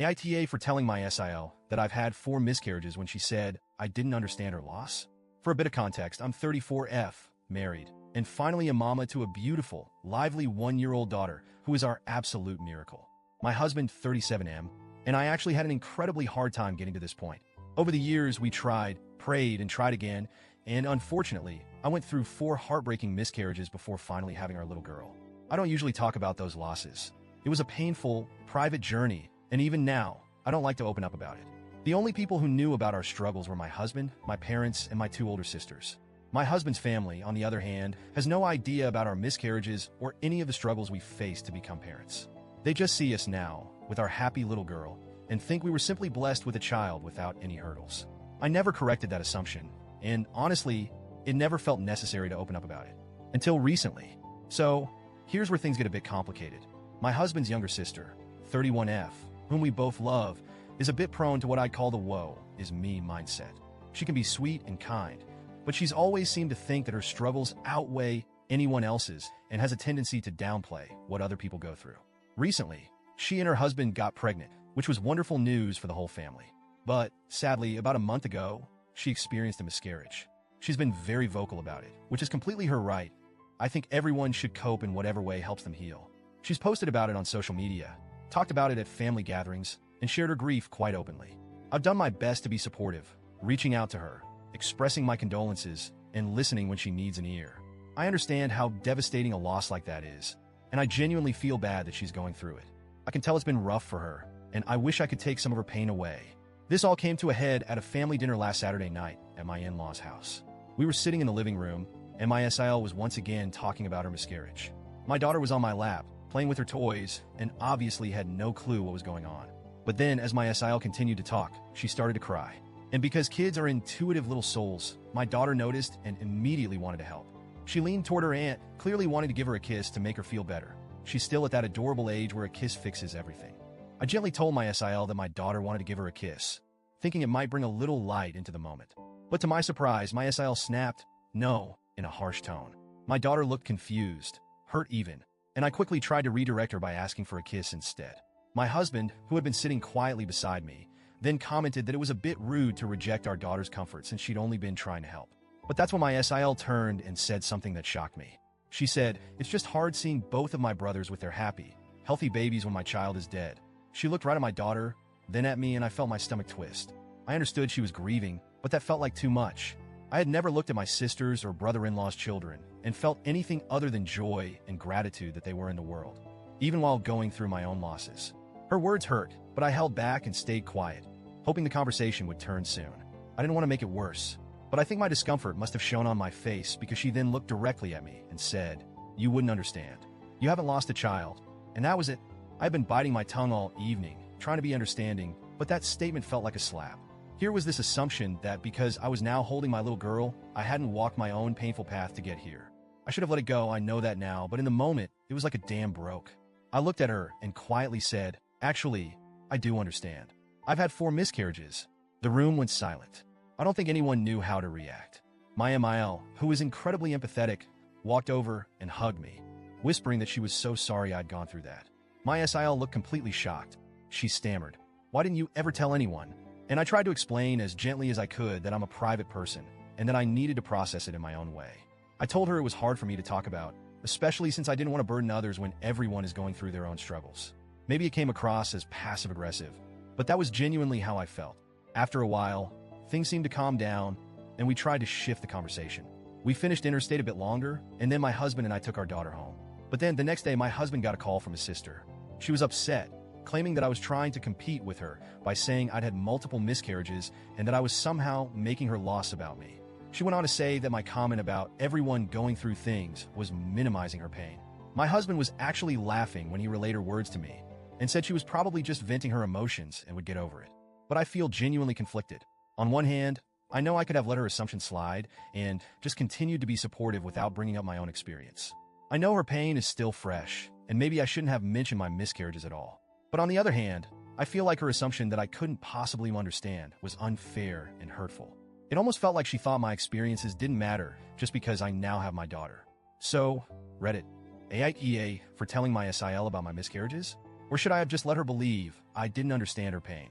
AITA for telling my SIL that I've had 4 miscarriages when she said I didn't understand her loss. For a bit of context, I'm 34F, married, and finally a mama to a beautiful, lively 1-year-old daughter who is our absolute miracle. My husband, 37M, and I actually had an incredibly hard time getting to this point. Over the years, we tried, prayed, and tried again, and unfortunately, I went through 4 heartbreaking miscarriages before finally having our little girl. I don't usually talk about those losses. It was a painful, private journey, and even now, I don't like to open up about it. The only people who knew about our struggles were my husband, my parents, and my 2 older sisters. My husband's family, on the other hand, has no idea about our miscarriages or any of the struggles we faced to become parents. They just see us now, with our happy little girl, and think we were simply blessed with a child without any hurdles. I never corrected that assumption, and honestly, it never felt necessary to open up about it. Until recently. So, here's where things get a bit complicated. My husband's younger sister, 31F, whom we both love, is a bit prone to what I'd call the woe is me mindset. She can be sweet and kind, but she's always seemed to think that her struggles outweigh anyone else's and has a tendency to downplay what other people go through. Recently, she and her husband got pregnant, which was wonderful news for the whole family. But, sadly, about a month ago, she experienced a miscarriage. She's been very vocal about it, which is completely her right. I think everyone should cope in whatever way helps them heal. She's posted about it on social media, talked about it at family gatherings, and shared her grief quite openly. I've done my best to be supportive, reaching out to her, expressing my condolences, and listening when she needs an ear. I understand how devastating a loss like that is, and I genuinely feel bad that she's going through it. I can tell it's been rough for her, and I wish I could take some of her pain away. This all came to a head at a family dinner last Saturday night at my in-laws' house. We were sitting in the living room, and my SIL was once again talking about her miscarriage. My daughter was on my lap, playing with her toys, and obviously had no clue what was going on. But then, as my SIL continued to talk, she started to cry. And because kids are intuitive little souls, my daughter noticed and immediately wanted to help. She leaned toward her aunt, clearly wanting to give her a kiss to make her feel better. She's still at that adorable age where a kiss fixes everything. I gently told my SIL that my daughter wanted to give her a kiss, thinking it might bring a little light into the moment. But to my surprise, my SIL snapped, "No," in a harsh tone. My daughter looked confused, hurt even, and I quickly tried to redirect her by asking for a kiss instead. My husband, who had been sitting quietly beside me, then commented that it was a bit rude to reject our daughter's comfort since she'd only been trying to help. But that's when my SIL turned and said something that shocked me. She said, "It's just hard seeing both of my brothers with their happy, healthy babies when my child is dead." She looked right at my daughter, then at me, and I felt my stomach twist. I understood she was grieving, but that felt like too much. I had never looked at my sisters or brother-in-law's children and felt anything other than joy and gratitude that they were in the world, even while going through my own losses. Her words hurt, but I held back and stayed quiet, hoping the conversation would turn soon. I didn't want to make it worse, but I think my discomfort must have shown on my face because she then looked directly at me and said, "You wouldn't understand. You haven't lost a child." And that was it. I had been biting my tongue all evening, trying to be understanding, but that statement felt like a slap. Here was this assumption that because I was now holding my little girl, I hadn't walked my own painful path to get here. I should have let it go, I know that now, but in the moment, it was like a dam broke. I looked at her and quietly said, "Actually, I do understand. I've had 4 miscarriages." The room went silent. I don't think anyone knew how to react. My MIL, who was incredibly empathetic, walked over and hugged me, whispering that she was so sorry I'd gone through that. My SIL looked completely shocked. She stammered, "Why didn't you ever tell anyone?" And I tried to explain as gently as I could that I'm a private person and that I needed to process it in my own way. I told her it was hard for me to talk about, especially since I didn't want to burden others when everyone is going through their own struggles. Maybe it came across as passive-aggressive, but that was genuinely how I felt. After a while, things seemed to calm down, and we tried to shift the conversation. We finished dinner, stayed a bit longer, and then my husband and I took our daughter home. But then the next day, my husband got a call from his sister. She was upset, claiming that I was trying to compete with her by saying I'd had multiple miscarriages and that I was somehow making her loss about me. She went on to say that my comment about everyone going through things was minimizing her pain. My husband was actually laughing when he relayed her words to me and said she was probably just venting her emotions and would get over it. But I feel genuinely conflicted. On one hand, I know I could have let her assumption slide and just continued to be supportive without bringing up my own experience. I know her pain is still fresh, and maybe I shouldn't have mentioned my miscarriages at all. But on the other hand, I feel like her assumption that I couldn't possibly understand was unfair and hurtful. It almost felt like she thought my experiences didn't matter just because I now have my daughter. So, Reddit, AITA for telling my SIL about my miscarriages? Or should I have just let her believe I didn't understand her pain?